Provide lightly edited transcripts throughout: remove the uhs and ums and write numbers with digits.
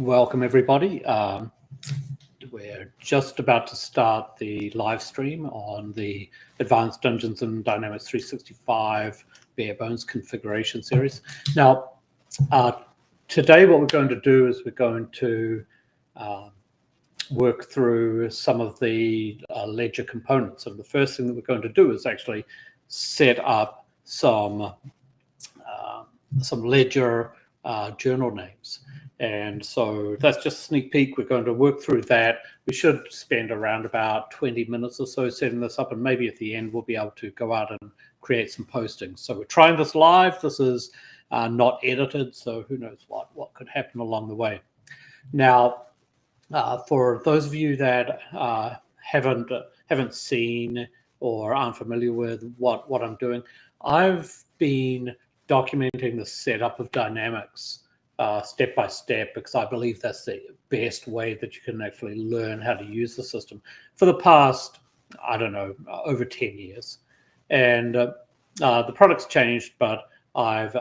Welcome, everybody. We're just about to start the live stream on the Advanced Dungeons and Dynamics 365 Bare Bones Configuration Series. Now, today what we're going to do is we're going to work through some of the ledger components. And the first thing that we're going to do is actually set up some ledger journal names. And so that's just a sneak peek. We're going to work through that. We should spend around about 20 minutes or so setting this up, and maybe at the end we'll be able to go out and create some postings. So we're trying this live. This is not edited, so who knows what could happen along the way. Now, for those of you that haven't seen or aren't familiar with what I'm doing, I've been documenting the setup of Dynamics step by step, because I believe that's the best way that you can actually learn how to use the system for the past, I don't know, over 10 years. And the product's changed, but I've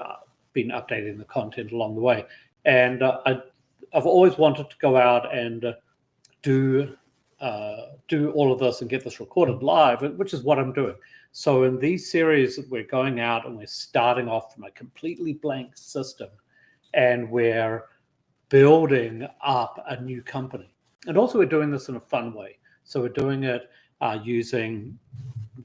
been updating the content along the way. And I've always wanted to go out and do all of this and get this recorded live, which is what I'm doing. So in these series, we're going out and we're starting off from a completely blank system, and we're building up a new company. And also we're doing this in a fun way. So we're doing it using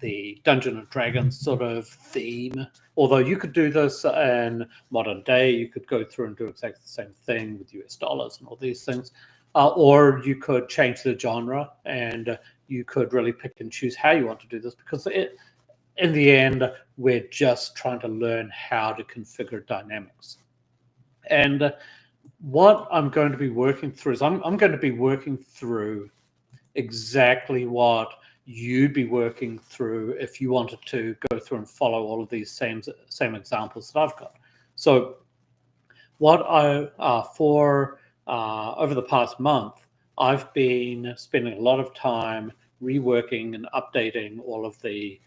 the Dungeons and Dragons sort of theme. Although you could do this in modern day, you could go through and do exactly the same thing with US dollars and all these things. Or you could change the genre, and you could really pick and choose how you want to do this, because in the end, we're just trying to learn how to configure Dynamics. And what I'm going to be working through is I'm going to be working through exactly what you'd be working through if you wanted to go through and follow all of these same examples that I've got. So what over the past month, I've been spending a lot of time reworking and updating all of the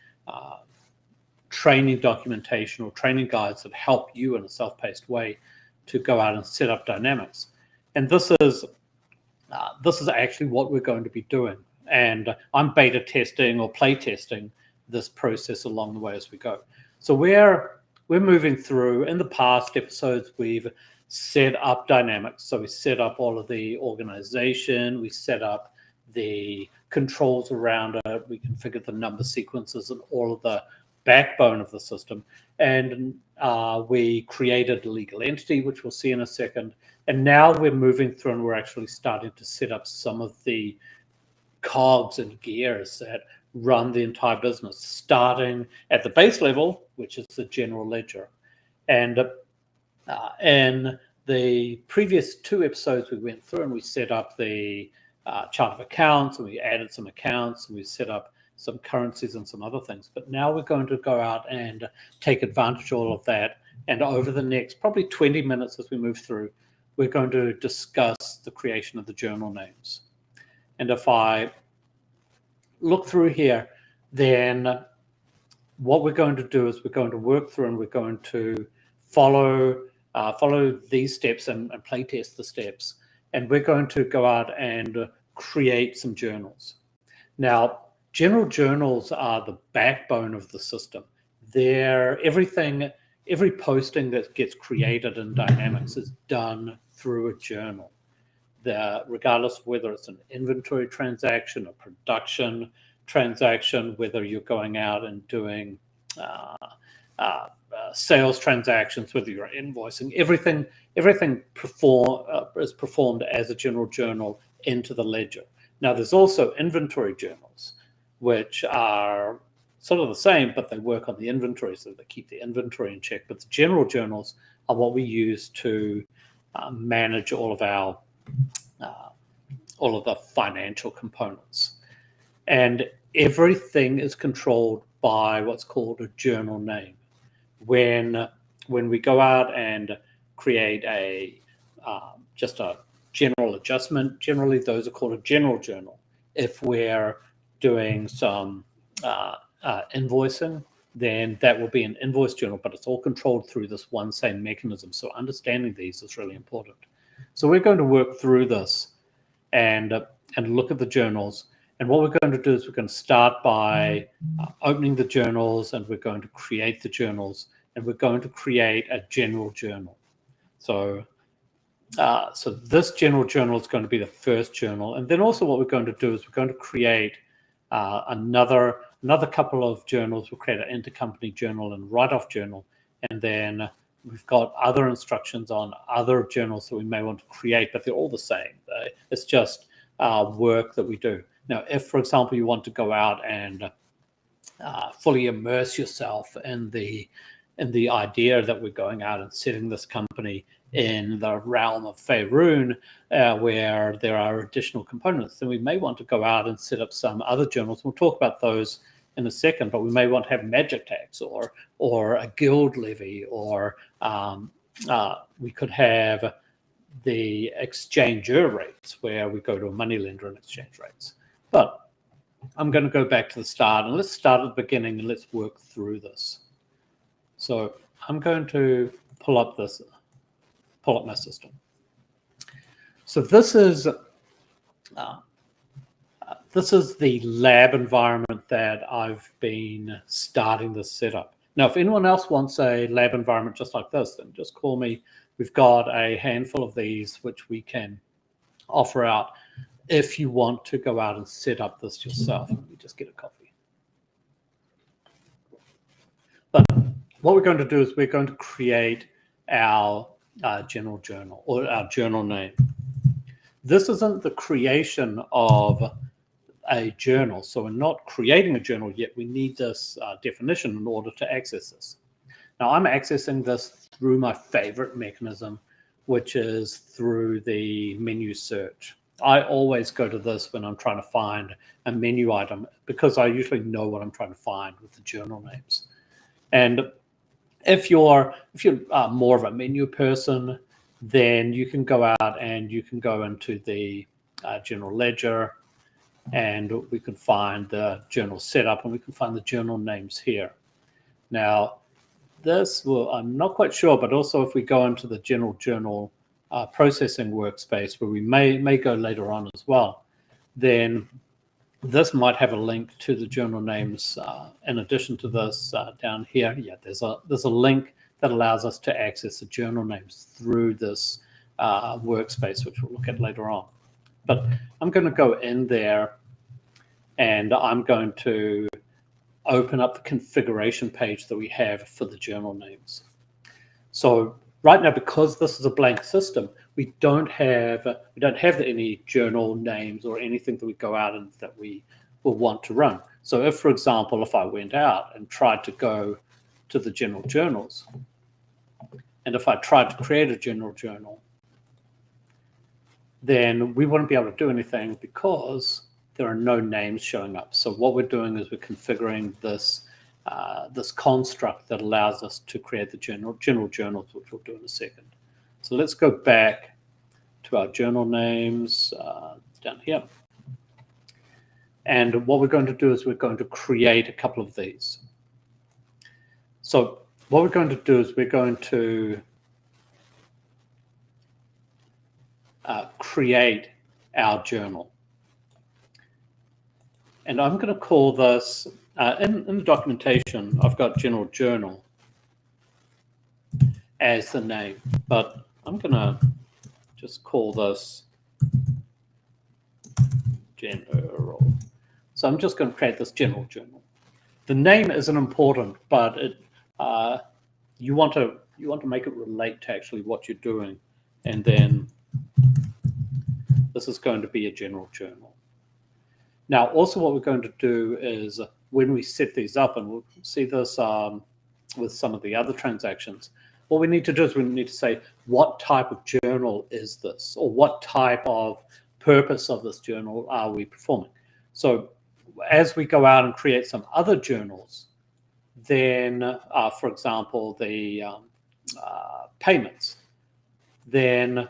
training documentation or training guides that help you in a self-paced way to go out and set up Dynamics. And this is actually what we're going to be doing. And I'm beta testing or play testing this process along the way as we go. So we're moving through. In the past episodes, we've set up Dynamics. So we set up all of the organization, we set up the controls around it, we configured the number sequences and all of the backbone of the system, and we created a legal entity, which we'll see in a second. And now we're moving through and we're actually starting to set up some of the cogs and gears that run the entire business, starting at the base level, which is the general ledger. And in the previous two episodes, we went through and we set up the chart of accounts, and we added some accounts, and we set up some currencies and some other things. But now we're going to go out and take advantage of all of that. And over the next probably 20 minutes as we move through, we're going to discuss the creation of the journal names. And if I look through here, then what we're going to do is we're going to work through and we're going to follow these steps and play test the steps. And we're going to go out and create some journals. Now, general journals are the backbone of the system. Every posting that gets created in Dynamics is done through a journal. Regardless of whether it's an inventory transaction, a production transaction, whether you're going out and doing sales transactions, whether you're invoicing, everything is performed as a general journal into the ledger. Now, there's also inventory journals, which are sort of the same, but they work on the inventory, so they keep the inventory in check. But the general journals are what we use to manage all of the financial components. And everything is controlled by what's called a journal name. When we go out and create just a general adjustment, generally those are called a general journal. If we're doing some invoicing, then that will be an invoice journal, but it's all controlled through this one same mechanism. So understanding these is really important. So we're going to work through this and look at the journals. And what we're going to do is we're going to start by opening the journals, and we're going to create the journals, and we're going to create a general journal. So this general journal is going to be the first journal. And then also what we're going to do is we're going to create another couple of journals. We'll create an intercompany journal and write-off journal. And then we've got other instructions on other journals that we may want to create, but they're all the same. It's just work that we do. Now, if, for example, you want to go out and fully immerse yourself in the idea that we're going out and setting this company in the realm of Faerûn, where there are additional components, then we may want to go out and set up some other journals. We'll talk about those in a second, but we may want to have magic tax or a guild levy, or we could have the exchanger rates, where we go to a moneylender and exchange rates. But I'm going to go back to the start, and let's start at the beginning and let's work through this. So I'm going to pull up my system. So this is the lab environment that I've been starting this setup. Now, if anyone else wants a lab environment just like this, then just call me. We've got a handful of these which we can offer out if you want to go out and set up this yourself. Let me just get a coffee. But what we're going to do is we're going to create our general journal, or our journal name. This isn't the creation of a journal, so we're not creating a journal yet. We need this definition in order to access this. Now, I'm accessing this through my favorite mechanism, which is through the menu search. I always go to this when I'm trying to find a menu item, because I usually know what I'm trying to find with the journal names. And if you're more of a menu person, then you can go out and you can go into the general ledger, and we can find the journal setup, and we can find the journal names here. Now, this will, I'm not quite sure, but also if we go into the general journal processing workspace, where we may go later on as well, then this might have a link to the journal names. In addition to this, down here, yeah, there's a link that allows us to access the journal names through this workspace, which we'll look at later on. But I'm going to go in there, and I'm going to open up the configuration page that we have for the journal names. So right now, because this is a blank system, we don't have any journal names or anything that we go out and that we will want to run. So if, for example, if I went out and tried to go to the general journals, and if I tried to create a general journal, then we wouldn't be able to do anything because there are no names showing up. So what we're doing is we're configuring this this construct that allows us to create the general journals, which we'll do in a second. So let's go back to our journal names down here. And what we're going to do is we're going to create a couple of these. So what we're going to do is we're going to create our journal. And I'm going to call this, in the documentation, I've got general journal as the name, but I'm going to just call this general. So I'm just going to create this general journal. The name isn't important, but it, you want to make it relate to actually what you're doing, and then this is going to be a general journal. Now, also what we're going to do is when we set these up, and we'll see this with some of the other transactions, what we need to do is we need to say, what type of journal is this? Or what type of purpose of this journal are we performing? So as we go out and create some other journals, then, for example, the payments, then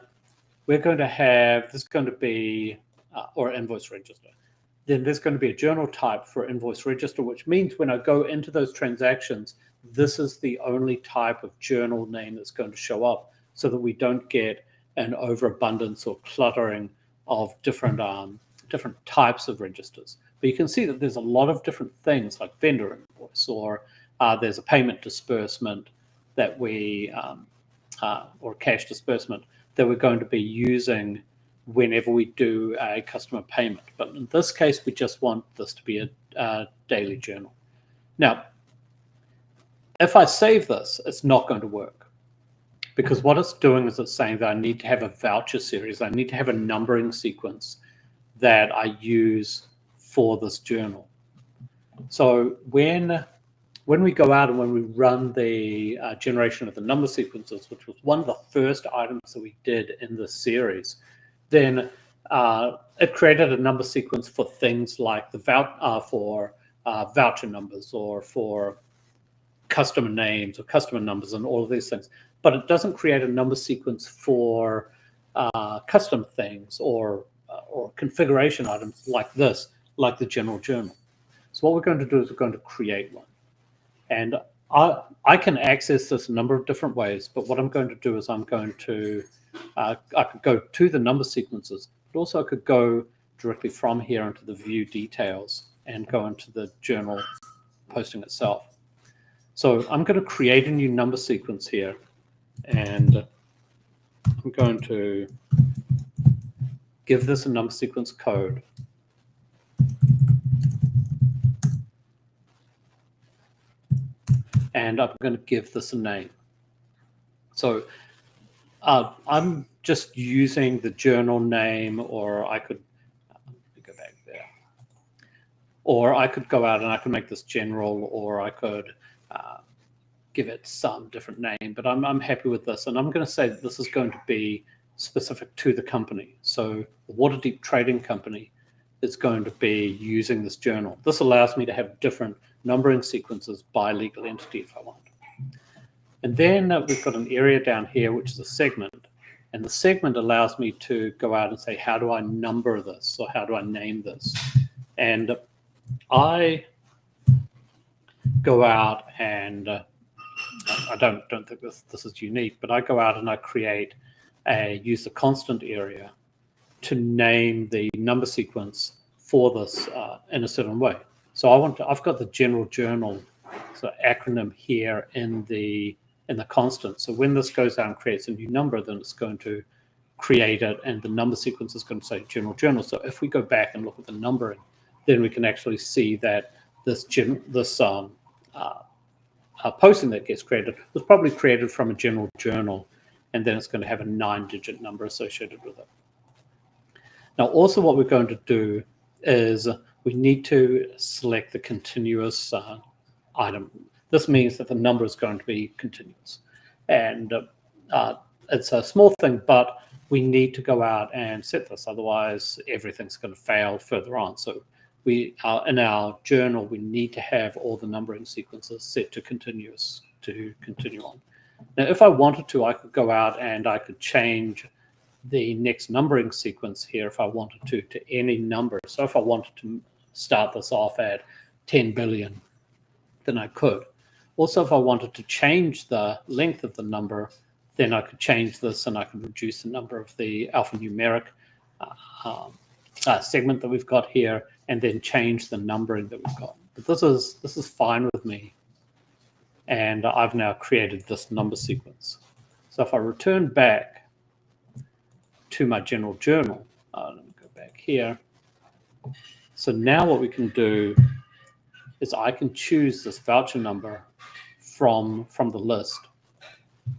we're going to have, this is going to be, or invoice register. Then there's going to be a journal type for invoice register, which means when I go into those transactions, this is the only type of journal name that's going to show up, so that we don't get an overabundance or cluttering of different types of registers. But you can see that there's a lot of different things like vendor invoice, or there's a payment disbursement that we, or cash disbursement that we're going to be using whenever we do a customer payment. But in this case, we just want this to be a daily journal. Now, if I save this, it's not going to work, because what it's doing is it's saying that I need to have a voucher series. I need to have a numbering sequence that I use for this journal. So when we go out and when we run the generation of the number sequences, which was one of the first items that we did in this series, then it created a number sequence for things like the voucher numbers, or for customer names or customer numbers and all of these things. But it doesn't create a number sequence for custom things or configuration items like this, like the general journal. So what we're going to do is we're going to create one. And I can access this a number of different ways, but what I'm going to do is I'm going to, I could go to the number sequences, but also I could go directly from here into the view details and go into the journal posting itself. So I'm going to create a new number sequence here, and I'm going to give this a number sequence code. And I'm going to give this a name. So I'm just using the journal name, or I could go back there. Or I could go out and I could make this general, or I could give it some different name. But I'm happy with this. And I'm going to say that this is going to be specific to the company. So the Waterdeep Trading Company is going to be using this journal. This allows me to have different numbering sequences by legal entity if I want. And then we've got an area down here, which is a segment. And the segment allows me to go out and say, how do I number this? Or how do I name this? And I go out and I don't think this is unique, but I go out and I use the constant area to name the number sequence for this in a certain way. So I've got the general journal, so acronym here in the constant. So when this goes out and creates a new number, then it's going to create it, and the number sequence is going to say general journal. So if we go back and look at the numbering, then we can actually see that this posting that gets created was probably created from a general journal, and then it's going to have a 9-digit number associated with it. Now, also what we're going to do is we need to select the continuous item. This means that the number is going to be continuous. And it's a small thing, but we need to go out and set this. Otherwise, everything's going to fail further on. So in our journal, we need to have all the numbering sequences set to continuous to continue on. Now, if I wanted to, I could go out and I could change the next numbering sequence here if I wanted to any number. So if I wanted to start this off at 10 billion, then I could. Also, if I wanted to change the length of the number, then I could change this and I could reduce the number of the alphanumeric segment that we've got here, and then change the numbering that we've got. But this is fine with me. And I've now created this number sequence. So if I return back to my general journal, let me go back here. So now what we can do is I can choose this voucher number from the list,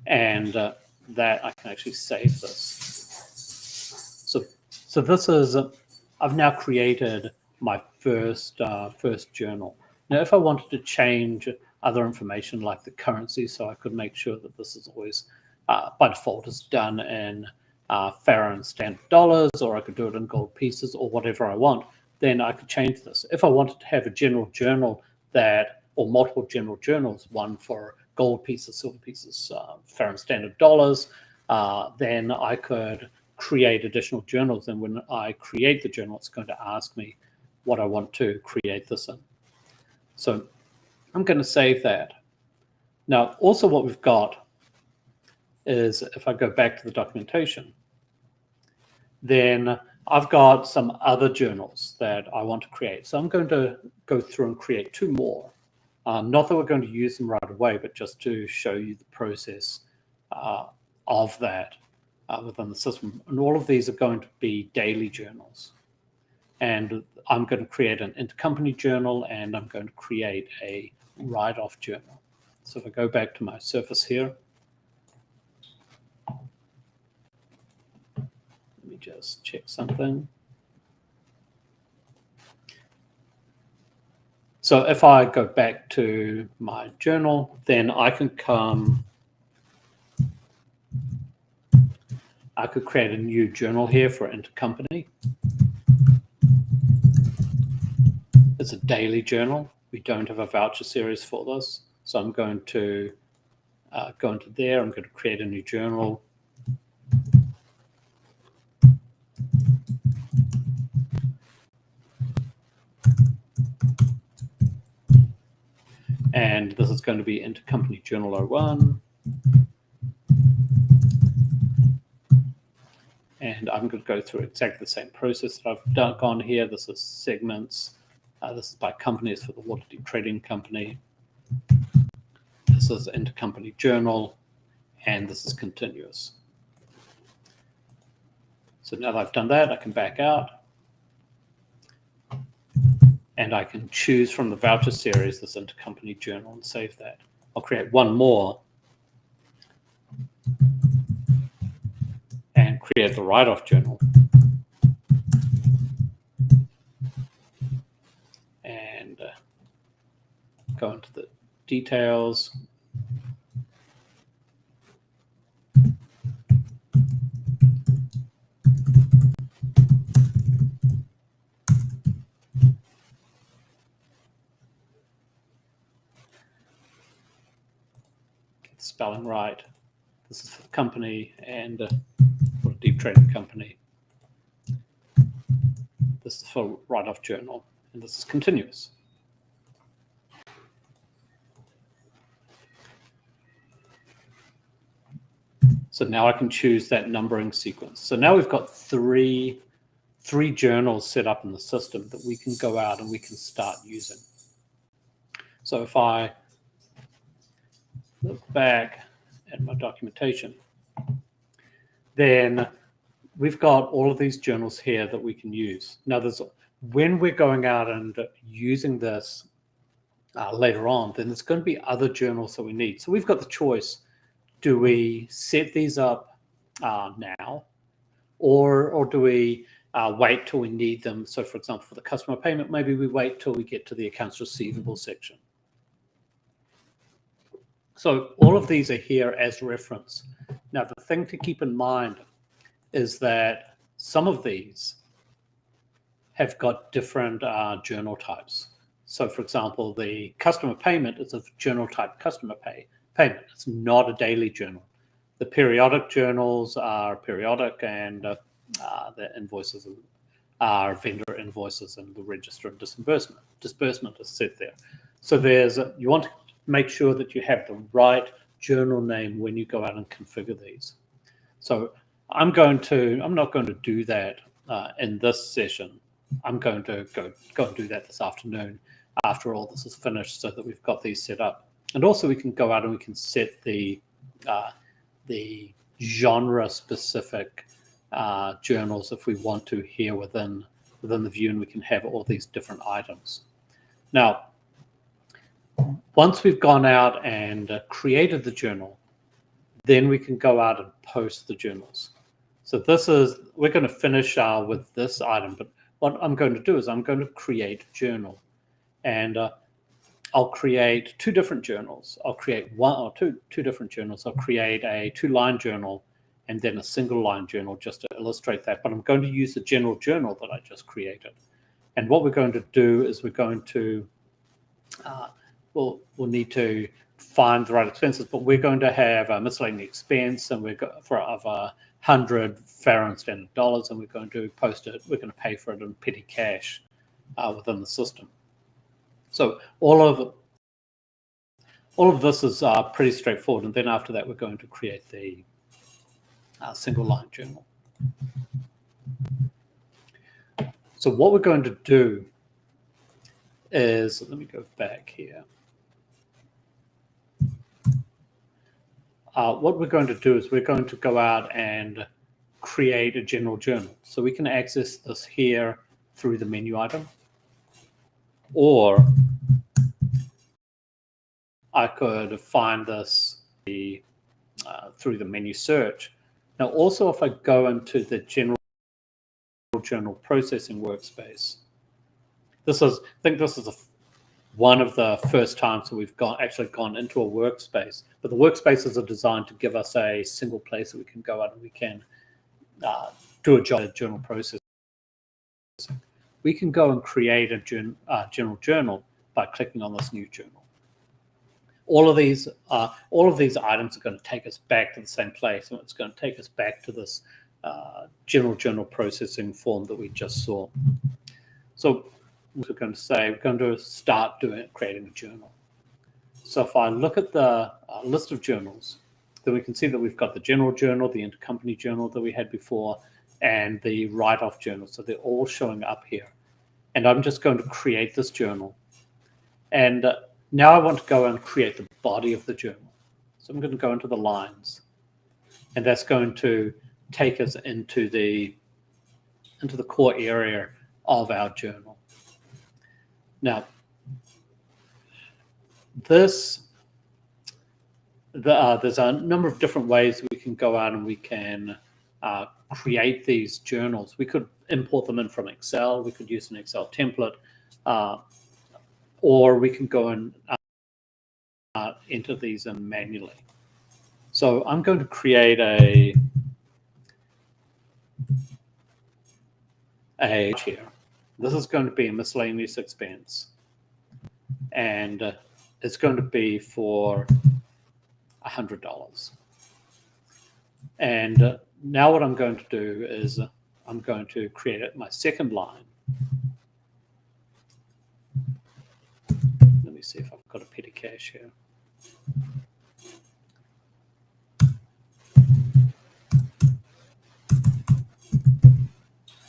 and that I can actually save this. So this is, I've now created my first journal. Now, if I wanted to change other information like the currency, so I could make sure that this is always, by default, is done in Faerûnian standard dollars, or I could do it in gold pieces or whatever I want, then I could change this. If I wanted to have a general journal or multiple general journals, one for gold pieces, silver pieces, Faerûnian standard dollars, then I could create additional journals. And when I create the journal, it's going to ask me what I want to create this in. So I'm going to save that. Now, also what we've got is, if I go back to the documentation, then I've got some other journals that I want to create. So I'm going to go through and create 2 more. Not that we're going to use them right away, but just to show you the process of that within the system. And all of these are going to be daily journals. And I'm going to create an intercompany journal, and I'm going to create a write-off journal. So if I go back to my surface here, let me just check something. So if I go back to my journal, then I can come, I could create a new journal here for intercompany. It's a daily journal. We don't have a voucher series for this. So I'm going to go into there. I'm going to create a new journal. And this is going to be intercompany journal 01. And I'm going to go through exactly the same process that I've gone here. This is segments. This is by companies for the Waterdeep Trading Company. This is intercompany journal, and this is continuous. So now that I've done that, I can back out. And I can choose from the voucher series this intercompany journal and save that. I'll create 1 more and create the write-off journal. And go into the details. Get the spelling right. This is for the company and for a deep trading company. This is for write-off journal, and this is continuous. So now I can choose that numbering sequence. So now we've got three journals set up in the system that we can go out and we can start using. So if I look back at my documentation, then we've got all of these journals here that we can use. Now, when we're going out and using this later on, then there's going to be other journals that we need. So we've got the choice. Do we set these up now, or do we wait till we need them? So, for example, for the customer payment, maybe we wait till we get to the accounts receivable section. So all of these are here as reference. Now, the thing to keep in mind is that some of these have got different journal types. So, for example, the customer payment is a journal type customer payment. It's not a daily journal. The periodic journals are periodic, and the invoices are vendor invoices, and the register of disbursement. Disbursement is set there. So you want to make sure that you have the right journal name when you go out and configure these. So I'm not going to do that in this session. I'm going to go and do that this afternoon after all this is finished, so that we've got these set up. And also we can go out and we can set the genre-specific journals if we want to here within the view, and we can have all these different items. Now, once we've gone out and created the journal, then we can go out and post the journals. So we're going to finish with this item, but what I'm going to do is I'm going to create a journal, and I'll create 2 different journals. I'll create two different journals. I'll create a 2-line journal and then a single-line journal just to illustrate that. But I'm going to use the general journal that I just created. And what we're going to do is we're going to, we'll need to find the right expenses, but we're going to have a miscellaneous expense, and we're going for of 100 Faerûnian standard dollars, and we're going to post it. We're going to pay for it in petty cash within the system. So all of this is pretty straightforward, and then after that we're going to create the single line journal. So what we're going to do is, let me go back here. What we're going to do is we're going to go out and create a general journal. So we can access this here through the menu item, or I could find this through the menu search. Now, also, if I go into the general journal processing workspace, I think this is one of the first times that we've actually gone into a workspace. But the workspaces are designed to give us a single place that we can go out and we can do a job at journal processing. We can go and create a general journal by clicking on this new journal. All of these items are going to take us back to the same place, and it's going to take us back to this general journal processing form that we just saw. So we're going to say we're going to start creating a journal. So if I look at the list of journals, then we can see that we've got the general journal, the intercompany journal that we had before, and the write-off journal. So they're all showing up here. And I'm just going to create this journal. And now I want to go and create the body of the journal. So I'm going to go into the lines. And that's going to take us into the core area of our journal. Now, there's a number of different ways we can go out and we can create these journals. We could import them in from Excel. We could use an Excel template, or we can go and enter these in manually. So I'm going to create a here. This is going to be a miscellaneous expense, and it's going to be for $100. And now what I'm going to do is I'm going to create my second line. Let me see if I've got a petty cash here.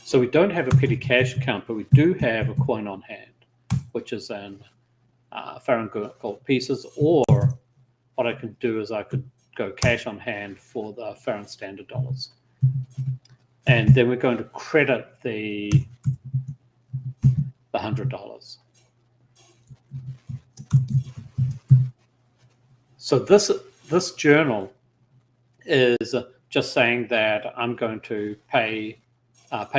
So we don't have a petty cash account, but we do have a coin on hand, which is in Faerûnian gold pieces, or what I could do is I could go cash on hand for the Faerûnian standard dollars. And then we're going to credit the $100. So this journal is just saying that I'm going to pay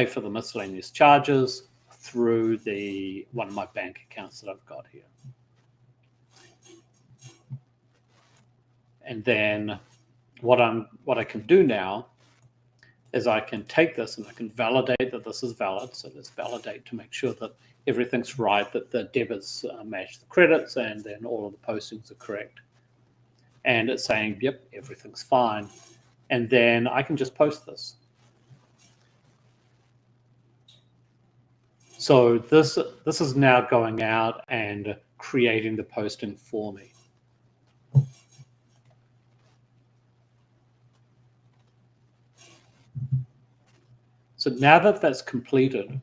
for the miscellaneous charges through one of my bank accounts that I've got here. And then what I can do now is I can take this and I can validate that this is valid. So let's validate to make sure that everything's right, that the debits match the credits, and then all of the postings are correct. And it's saying, yep, everything's fine. And then I can just post this. So this is now going out and creating the posting for me. So now that that's completed,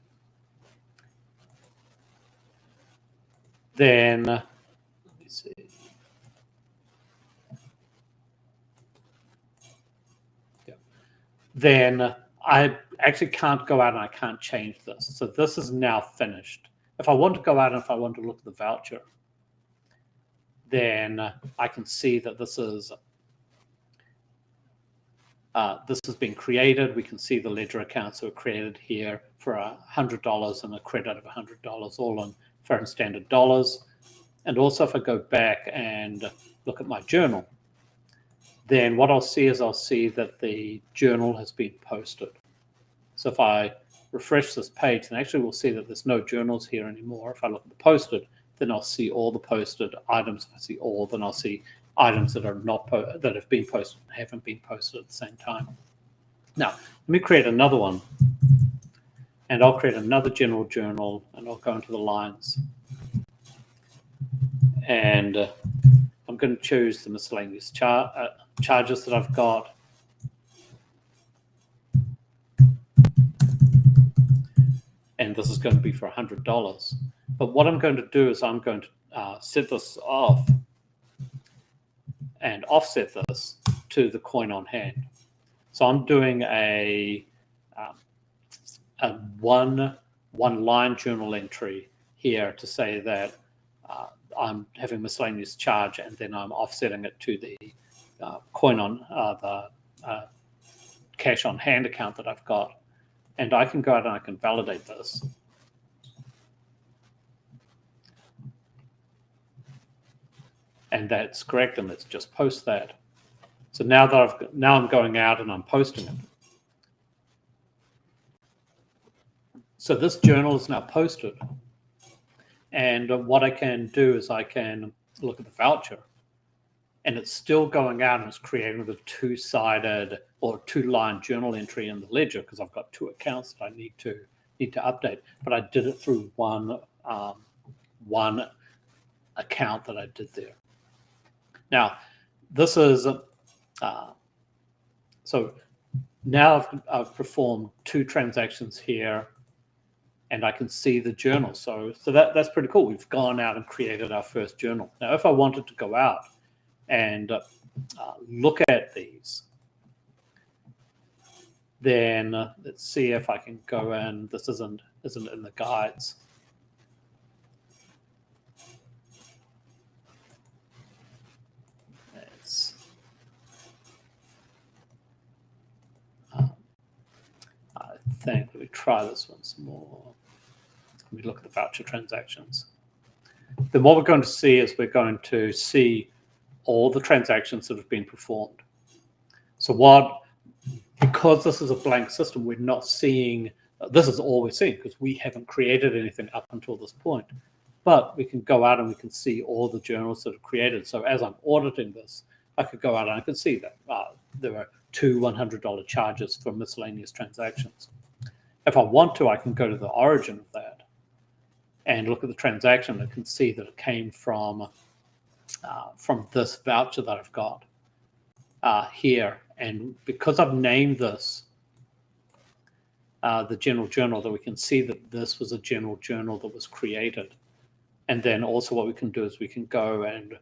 then let me see. Yeah. Then I actually can't go out and I can't change this. So this is now finished. If I want to go out and if I want to look at the voucher, then I can see that this has been created. We can see the ledger accounts that were created here for $100 and a credit of $100, all in Faerûnian standard dollars. And also, if I go back and look at my journal, then what I'll see is that the journal has been posted. So if I refresh this page, then actually we'll see that there's no journals here anymore. If I look at the posted, then I'll see all the posted items. If I see all, then I'll see items that are not that have been posted and haven't been posted at the same time. Now, let me create another one, and I'll create another general journal, and I'll go into the lines, and I'm going to choose the miscellaneous charges that I've got. And this is going to be for $100. But what I'm going to do is I'm going to set this off and offset this to the coin on hand. So I'm doing a one line journal entry here to say that I'm having miscellaneous charge, and then I'm offsetting it to the coin on the cash on hand account that I've got. And I can go out and I can validate this. And that's correct, and let's just post that. So now that I'm going out and I'm posting it. So this journal is now posted. And what I can do is I can look at the voucher, and it's still going out and it's creating the two-sided or two-line journal entry in the ledger because I've got two accounts that I need to update. But I did it through one account that I did there. Now, this is so now I've performed two transactions here, and I can see the journal. So that's pretty cool. We've gone out and created our first journal. Now, if I wanted to go out and look at these, then let's see if I can go in. This isn't in the guides. I think let me try this once more. Let me look at the voucher transactions. Then what we're going to see is we're going to see all the transactions that have been performed. So because this is a blank system, we're not seeing, this is all we're seeing because we haven't created anything up until this point. But we can go out and we can see all the journals that are created. So as I'm auditing this, I could go out and I could see that there are two $100 charges for miscellaneous transactions. If I want to, I can go to the origin of that and look at the transaction. I can see that it came from this voucher that I've got here. And because I've named this the general journal, that we can see that this was a general journal that was created. And then also what we can do is we can go and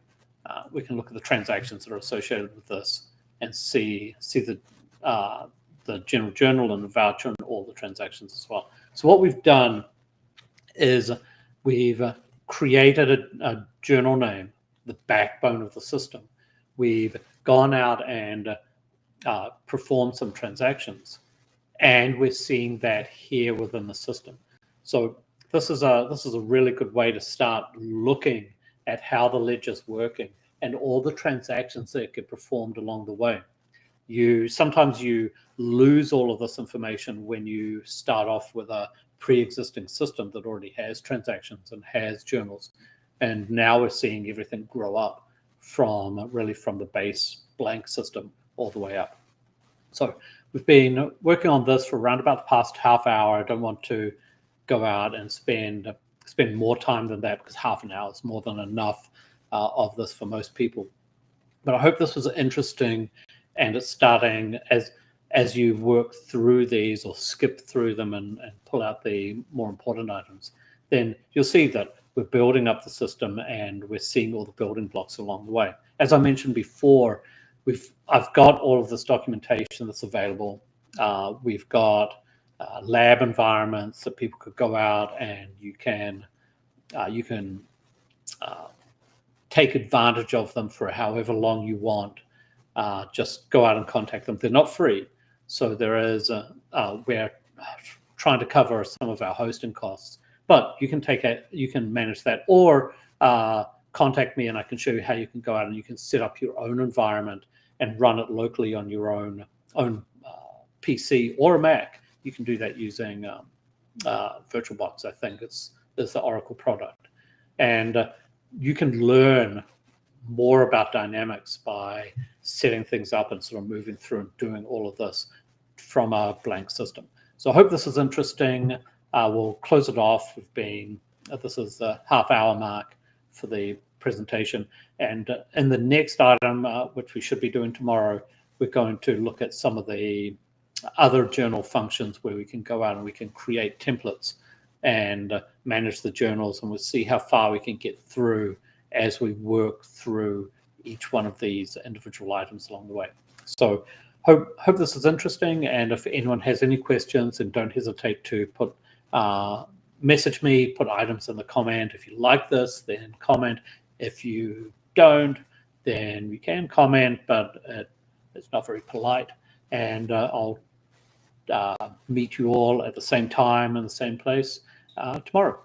we can look at the transactions that are associated with this and see the general journal and the voucher and all the transactions as well. So what we've done is we've created a journal name, the backbone of the system. We've gone out and performed some transactions, and we're seeing that here within the system. So this is a really good way to start looking at how the ledger's working and all the transactions that get performed along the way. Sometimes you lose all of this information when you start off with a pre-existing system that already has transactions and has journals. And now we're seeing everything grow up from the base blank system all the way up. So we've been working on this for around about the past half hour. I don't want to go out and spend more time than that because half an hour is more than enough of this for most people. But I hope this was interesting, and it's starting as you work through these or skip through them and pull out the more important items, then you'll see that we're building up the system and we're seeing all the building blocks along the way. As I mentioned before, I've got all of this documentation that's available. We've got lab environments that people could go out and you can take advantage of them for however long you want. Just go out and contact them. They're not free. So there is we're trying to cover some of our hosting costs, but you can manage that, or contact me and I can show you how you can go out and you can set up your own environment and run it locally on your own PC or a Mac. You can do that using VirtualBox. I think it's the Oracle product, and you can learn more about dynamics by setting things up and sort of moving through and doing all of this from a blank system. So I hope this is interesting. We'll close it off. This is the half-hour mark for the presentation. And in the next item, which we should be doing tomorrow, we're going to look at some of the other journal functions where we can go out and we can create templates and manage the journals, and we'll see how far we can get through as we work through each one of these individual items along the way. So hope this is interesting, and if anyone has any questions, then don't hesitate to put message me, put items in the comment. If you like this, then comment. If you don't, then you can comment, but it's not very polite. And I'll meet you all at the same time in the same place tomorrow.